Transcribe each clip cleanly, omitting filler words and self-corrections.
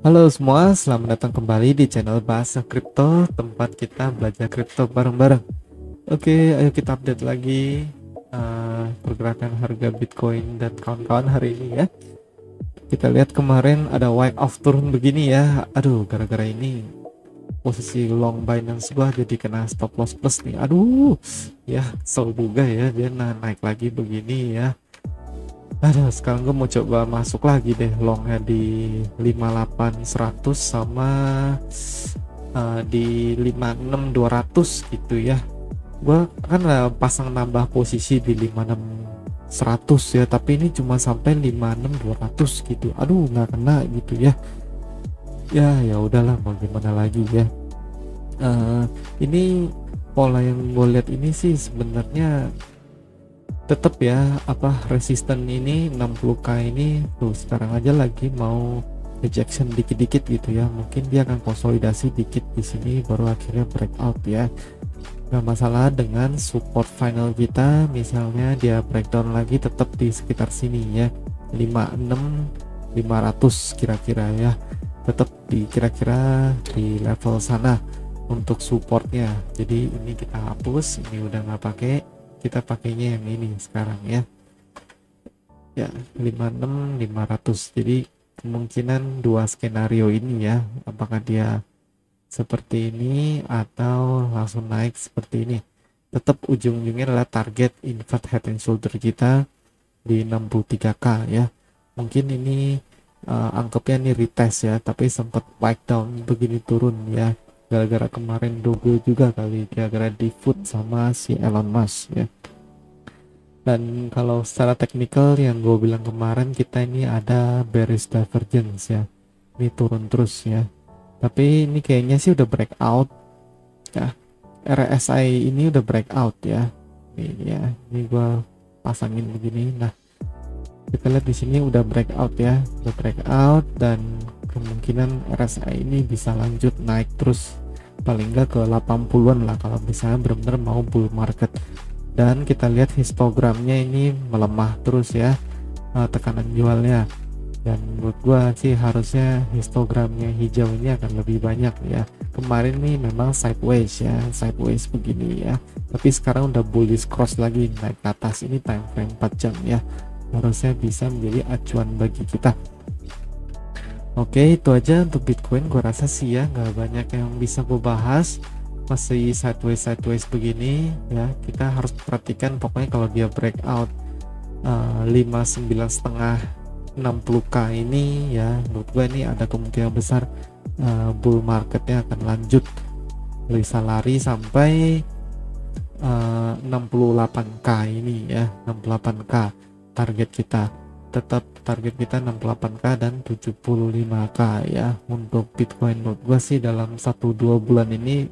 Halo semua, selamat datang kembali di channel Bahasa Kripto, tempat kita belajar kripto bareng-bareng. Oke, ayo kita update lagi pergerakan harga Bitcoin dan kawan-kawan hari ini ya. Kita lihat kemarin ada wipe off turun begini ya. Aduh, gara-gara ini posisi long Binance gua jadi kena stop loss plus nih. Aduh, ya kesel juga ya dia naik lagi begini ya. Aduh, sekarang gue mau coba masuk lagi deh longnya di 58.100 sama di 56.200 gitu ya. Gue kan pasang nambah posisi di 56.100 ya, tapi ini cuma sampai 56.200 gitu. Aduh, nggak kena gitu ya. Ya udahlah, mau gimana lagi ya. Ini pola yang gue lihat ini sih sebenarnya tetap ya, resisten ini 60k ini tuh sekarang aja lagi mau rejection dikit-dikit gitu ya. Mungkin dia akan konsolidasi dikit di sini baru akhirnya breakout ya. Nggak masalah dengan support final kita, misalnya dia breakdown lagi tetap di sekitar sini ya, 56.500 kira-kira ya, tetap di kira-kira di level sana untuk supportnya. Jadi ini kita hapus, ini udah nggak pakai, kita pakainya yang ini sekarang ya 56.500. Jadi kemungkinan dua skenario ini ya, apakah dia seperti ini atau langsung naik seperti ini. Tetap ujung-ujungnya adalah target invert head and shoulder kita di 63k ya. Mungkin ini anggapnya ini retest ya, tapi sempat back down begini turun ya, gara-gara kemarin Dogo juga kali, gara-gara di food sama si Elon Musk ya. Dan kalau secara teknikal yang gue bilang kemarin, kita ini ada bearish divergence ya, ini turun terus ya, tapi ini kayaknya sih udah breakout ya. RSI ini udah breakout ya, ini ya, ini gue pasangin begini. Nah, kita lihat di sini udah breakout ya, udah breakout, dan kemungkinan RSI ini bisa lanjut naik terus paling nggak ke 80-an lah kalau misalnya benar-benar mau bull market. Dan kita lihat histogramnya ini melemah terus ya, tekanan jualnya, dan menurut gua sih harusnya histogramnya hijau ini akan lebih banyak ya. Kemarin nih memang sideways ya, sideways begini ya, tapi sekarang udah bullish cross lagi naik ke atas. Ini time frame 4 jam ya, harusnya bisa menjadi acuan bagi kita. Oke, itu aja untuk Bitcoin. Gue rasa sih ya nggak banyak yang bisa gue bahas, masih sideways begini ya. Kita harus perhatikan pokoknya kalau dia breakout 59,5 60k ini ya, menurut gue ini ada kemungkinan besar bull marketnya akan lanjut, bisa lari sampai 68k ini ya, 68k target kita. Tetap target kita 68k dan 75k ya untuk Bitcoin. Menurut gue sih dalam 1-2 bulan ini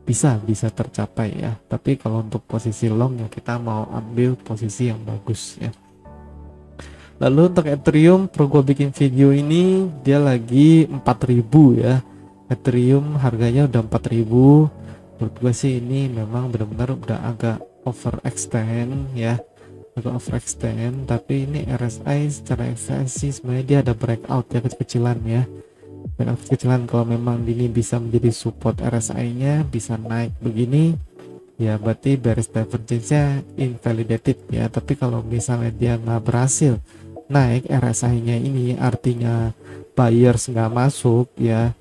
bisa tercapai ya, tapi kalau untuk posisi long ya kita mau ambil posisi yang bagus ya. Lalu untuk Ethereum, perlu gue bikin video ini, dia lagi 4000 ya, Ethereum harganya udah 4000. Menurut gue sih ini memang benar-benar udah agak overextend ya, agak overextend. Tapi ini RSI secara ekstensi sebenarnya dia ada breakout ya, kecil-kecilan ya, breakout kecil-kecilan. Kalau memang ini bisa menjadi support RSI nya bisa naik begini ya, berarti bearish divergence nya invalidated ya. Tapi kalau misalnya dia nggak berhasil naik RSI nya ini, artinya buyers nggak masuk ya,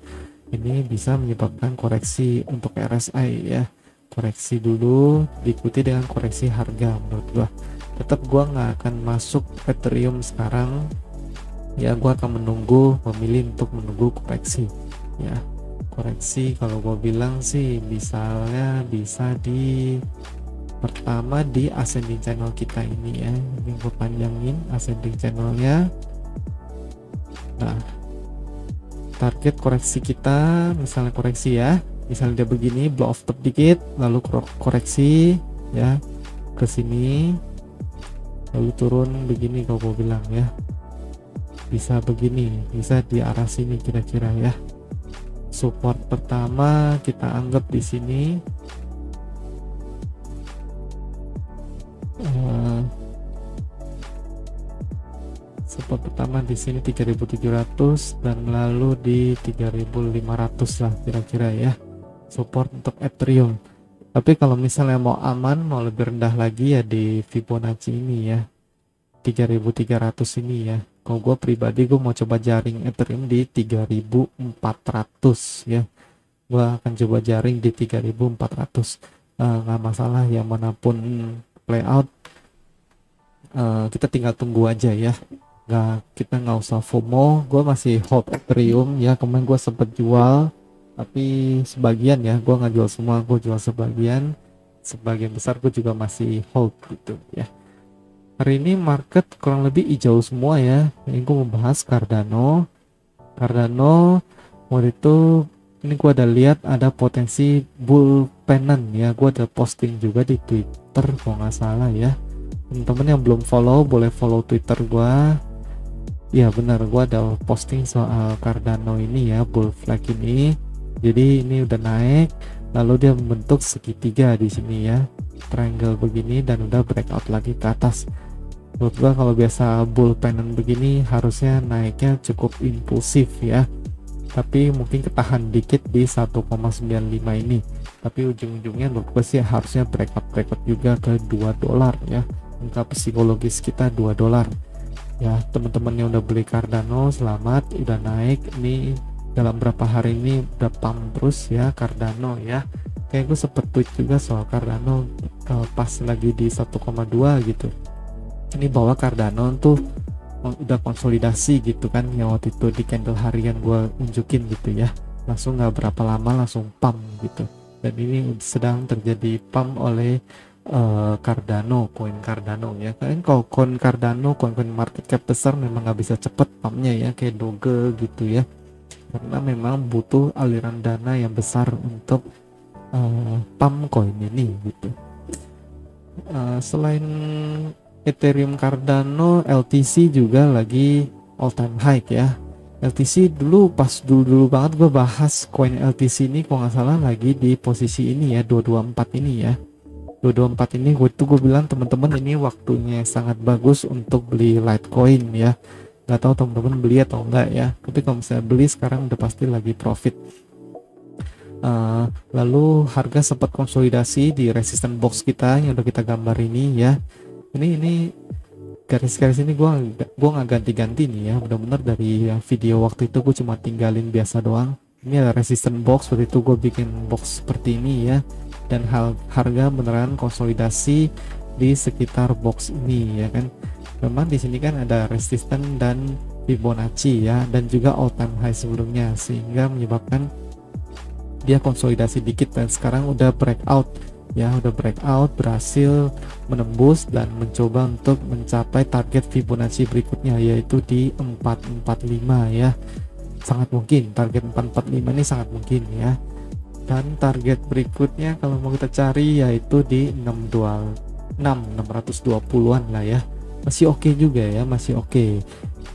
ini bisa menyebabkan koreksi untuk RSI ya. Koreksi dulu diikuti dengan koreksi harga. Menurut gua tetap gua nggak akan masuk Ethereum sekarang ya, gua akan memilih untuk menunggu koreksi ya. Koreksi kalau gua bilang sih misalnya bisa di pertama di ascending channel kita ini ya, ini gue panjangin ascending channelnya. Nah, target koreksi kita misalnya koreksi ya, misalnya dia begini blow off top dikit lalu koreksi ya ke sini lalu turun begini, kalau gue bilang ya bisa begini, bisa di arah sini kira-kira ya. Support pertama kita anggap di sini support pertama di sini 3.700 dan lalu di 3.500 lah kira-kira ya support untuk Ethereum. Tapi kalau misalnya mau aman, mau lebih rendah lagi ya di Fibonacci ini ya, 3.300 ini ya. Kalau gue pribadi gue mau coba jaring Ethereum di 3.400 ya. Gue akan coba jaring di 3.400. Nggak masalah yang manapun playout, kita tinggal tunggu aja ya. Kita nggak usah FOMO. Gue masih hold Ethereum ya. Kemarin gue sempet jual, tapi sebagian ya, gue nggak jual semua, gue jual sebagian besar gue juga masih hold gitu ya. Hari ini market kurang lebih hijau semua ya. Ini gue membahas Cardano waktu itu. Ini gue ada lihat ada potensi bull pennant ya. Gue ada posting juga di Twitter kalau nggak salah ya. Teman-teman yang belum follow boleh follow Twitter gue. Ya benar, gue ada posting soal Cardano ini ya, bull flag ini. Jadi ini udah naik, lalu dia membentuk segitiga di sini ya, triangle begini, dan udah breakout lagi ke atas. Menurut gua kalau biasa bull pennant begini harusnya naiknya cukup impulsif ya, tapi mungkin ketahan dikit di 1,95 ini. Tapi ujung-ujungnya menurut gua sih harusnya breakout juga ke $2 ya, angka psikologis kita $2 ya. Teman-teman yang udah beli Cardano selamat, udah naik ini. Dalam berapa hari ini udah pump terus ya Cardano ya. Kayak gue sempet tweet juga soal Cardano pas lagi di 1,2 gitu. Ini bahwa Cardano tuh udah konsolidasi gitu kan, yang waktu itu di candle harian gue unjukin gitu ya. Langsung nggak berapa lama langsung pump gitu. Dan ini sedang terjadi pump oleh Cardano, koin Cardano ya. Kalian kalau koin Cardano, koin market cap besar memang nggak bisa cepet pumpnya ya, kayak Doge gitu ya. Karena memang butuh aliran dana yang besar untuk pump coin ini gitu. Selain Ethereum, Cardano, LTC juga lagi all time high ya. LTC dulu banget gue bahas koin LTC ini, kalau nggak salah lagi di posisi ini ya, 224 ini ya. 224 ini gue bilang teman-teman ini waktunya sangat bagus untuk beli Litecoin ya. Nggak tahu teman-teman beli atau enggak ya, tapi kalau misalnya beli sekarang udah pasti lagi profit. Lalu harga sempat konsolidasi di resistance box kita yang udah kita gambar ini ya. Ini garis-garis ini gua nggak ganti-ganti nih ya, benar-benar dari video waktu itu gue cuma tinggalin biasa doang. Ini ada resistance box, waktu itu gue bikin box seperti ini ya, dan harga beneran konsolidasi di sekitar box ini ya kan. Memang di sini kan ada resisten dan Fibonacci ya, dan juga all time high sebelumnya, sehingga menyebabkan dia konsolidasi dikit dan sekarang udah breakout ya, berhasil menembus dan mencoba untuk mencapai target Fibonacci berikutnya, yaitu di 445 ya. Sangat mungkin target 445 ini sangat mungkin ya. Dan target berikutnya kalau mau kita cari yaitu di 620-an lah ya. Masih oke juga ya, masih oke.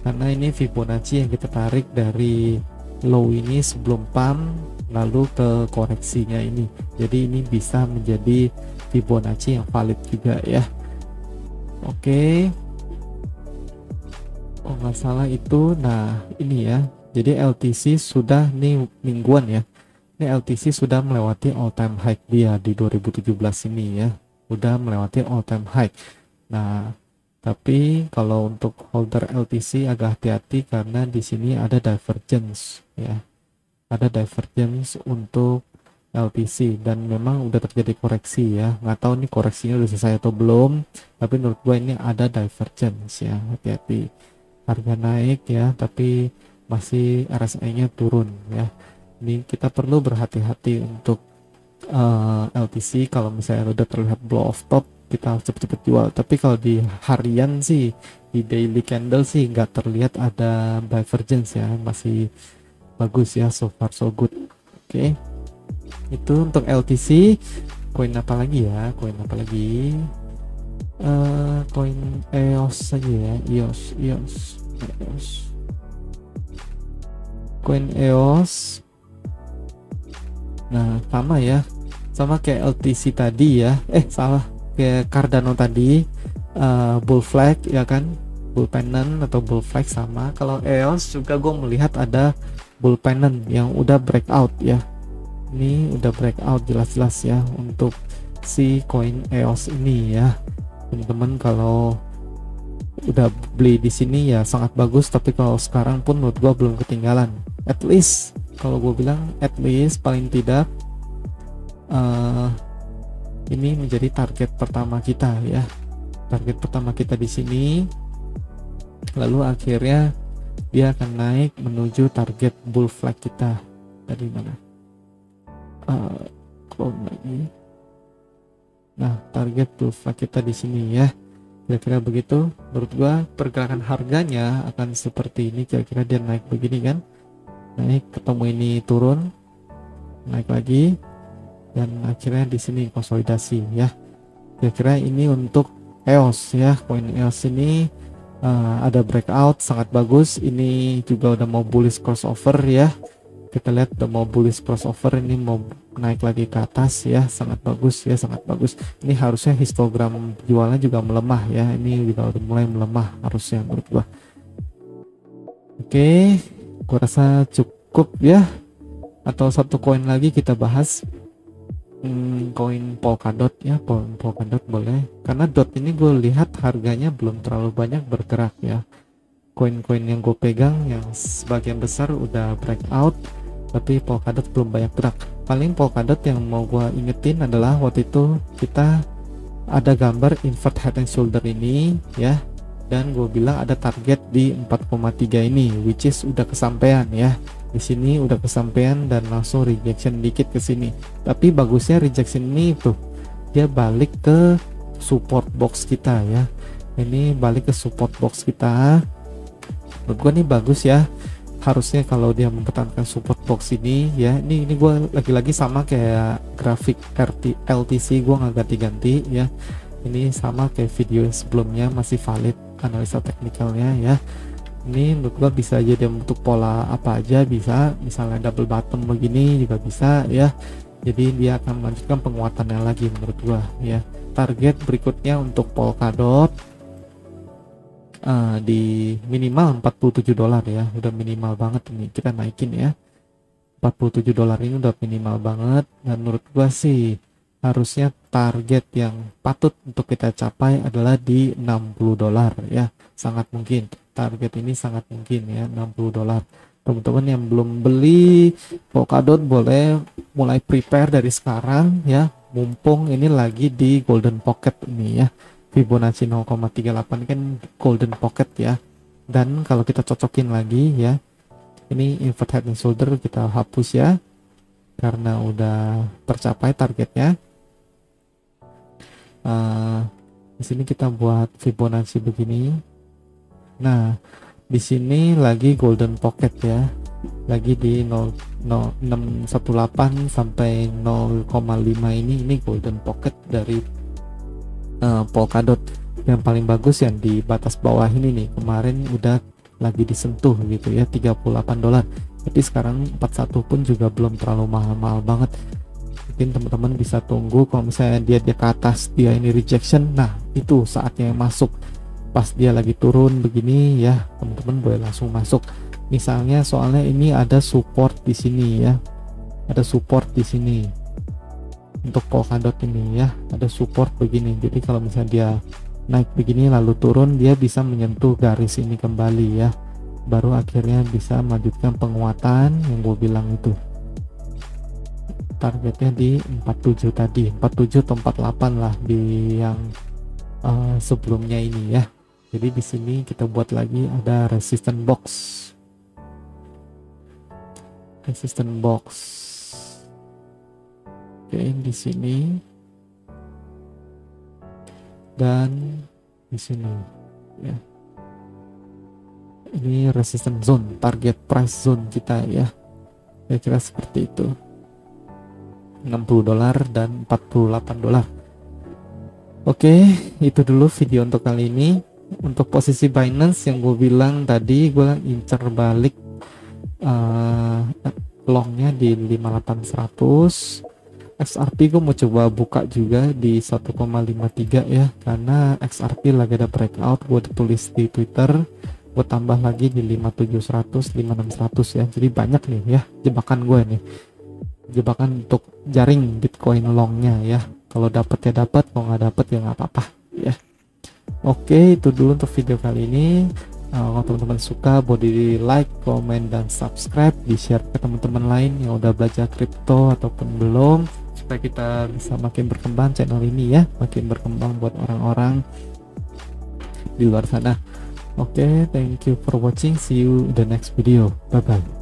Karena ini Fibonacci yang kita tarik dari low ini sebelum pump lalu ke koreksinya ini. Jadi ini bisa menjadi Fibonacci yang valid juga ya. Oke. Oh nggak salah itu. Nah ini ya. Jadi LTC sudah nih mingguan ya. Ini LTC sudah melewati all time high dia di 2017 ini ya. Udah melewati all time high. Nah, tapi kalau untuk holder LTC agak hati-hati karena di sini ada divergence ya. Ada divergence untuk LTC dan memang udah terjadi koreksi ya. Nggak tahu nih koreksinya udah selesai atau belum, tapi menurut gue ini ada divergence ya. Hati-hati. Harga naik ya, tapi masih RSI-nya turun ya. Ini kita perlu berhati-hati untuk LTC. Kalau misalnya udah terlihat blow off top, kita harus cepet-cepet jual. Tapi kalau di harian sih, di daily candle sih nggak terlihat ada divergence ya, masih bagus ya, so far so good. Oke. Itu untuk LTC. Koin apa lagi ya? Koin EOS saja ya. EOS. Koin EOS. Nah, sama kayak LTC tadi ya. Salah, kayak Cardano tadi, bull flag ya kan. bull pennant atau bull flag sama. Kalau EOS juga gue melihat ada bull pennant yang udah breakout ya. Ini udah breakout jelas-jelas ya untuk si koin EOS ini ya. Teman-teman kalau udah beli di sini ya sangat bagus, tapi kalau sekarang pun menurut gue belum ketinggalan. At least kalau gue bilang at least paling tidak ini menjadi target pertama kita ya. Target pertama kita di sini, lalu akhirnya dia akan naik menuju target bull flag kita dari mana? Clone lagi. Nah, target bull flag kita di sini ya. Kira-kira begitu. Menurut gua pergerakan harganya akan seperti ini. Kira-kira dia naik begini kan? Naik, ketemu ini turun, naik lagi, dan akhirnya di sini konsolidasi ya. Kira-kira ini untuk EOS ya, koin EOS ini ada breakout sangat bagus. Ini juga udah mau bullish crossover ya. Kita lihat udah mau bullish crossover, ini mau naik lagi ke atas ya, sangat bagus ya, sangat bagus. Ini harusnya histogram jualnya juga melemah ya. Ini juga udah mulai melemah harusnya menurut gua. Oke, gua rasa cukup ya. Atau satu koin lagi kita bahas. Koin Polkadot ya, Polkadot boleh, karena dot ini gue lihat harganya belum terlalu banyak bergerak ya. Koin-koin yang gue pegang yang sebagian besar udah breakout, tapi Polkadot belum banyak gerak. Paling Polkadot yang mau gue ingetin adalah waktu itu kita ada gambar invert head and shoulder ini ya, dan gue bilang ada target di 4,3 ini, which is udah kesampaian ya. Di sini udah kesampaian dan langsung rejection dikit ke sini. Tapi bagusnya rejection ini tuh dia balik ke support box kita ya. Ini balik ke support box kita. Menurut gua nih bagus ya. Harusnya kalau dia mempertahankan support box ini ya. Ini gua lagi-lagi sama kayak grafik LTC, gua nggak ganti-ganti ya. Ini sama kayak video yang sebelumnya, masih valid analisa teknikalnya ya. Ini menurut gua bisa aja dia bentuk pola apa aja bisa, misalnya double bottom begini juga bisa ya. Jadi dia akan melanjutkan penguatannya lagi menurut gua ya. Target berikutnya untuk Polkadot di minimal $47 ya, udah minimal banget ini kita naikin ya. $47 ini udah minimal banget, dan menurut gua sih harusnya target yang patut untuk kita capai adalah di $60 ya. Sangat mungkin target ini, sangat mungkin ya, $60. Teman-teman yang belum beli Polkadot boleh mulai prepare dari sekarang ya, mumpung ini lagi di golden pocket ini ya. Fibonacci 0,38 kan golden pocket ya. Dan kalau kita cocokin lagi ya, ini invert head and shoulder kita hapus ya, karena udah tercapai targetnya. Di sini kita buat Fibonacci begini. Nah, di sini lagi golden pocket ya, lagi di 0,618 sampai 0,5 ini golden pocket dari Polkadot. Yang paling bagus yang di batas bawah ini nih, kemarin udah lagi disentuh gitu ya, $38. Jadi sekarang 41 pun juga belum terlalu mahal-mahal banget. Mungkin teman-teman bisa tunggu kalau misalnya dia ke atas, dia ini rejection, nah itu saatnya masuk. Pas dia lagi turun begini ya, teman-teman boleh langsung masuk. Misalnya soalnya ini ada support di sini ya, ada support di sini untuk Polkadot ini ya, ada support begini. Jadi kalau misalnya dia naik begini lalu turun, dia bisa menyentuh garis ini kembali ya, baru akhirnya bisa melanjutkan penguatan yang gue bilang itu. Targetnya di 47 tadi, 47 atau 48 lah di yang sebelumnya ini ya. Jadi di sini kita buat lagi ada resistance box. Resistance box. Oke, di sini dan di sini ya. Ini resistance zone, target price zone kita ya. Kira-kira seperti itu. $60 dan $48. Oke, itu dulu video untuk kali ini. Untuk posisi Binance yang gue bilang tadi, gue incer balik longnya di 5800, XRP gue mau coba buka juga di 1,53 ya, karena XRP lagi ada breakout. Gue tulis di Twitter, gue tambah lagi di 5700, 5600 ya. Jadi banyak nih ya jebakan gue nih, jebakan untuk jaring Bitcoin longnya ya. Kalau dapet ya dapat, kalau nggak dapet ya nggak apa-apa ya. Oke, itu dulu untuk video kali ini. Kalau teman-teman suka, boleh di like, komen, dan subscribe, di share ke teman-teman lain yang udah belajar kripto ataupun belum, supaya kita bisa makin berkembang channel ini ya, makin berkembang buat orang-orang di luar sana. Oke, thank you for watching, see you in the next video, bye bye.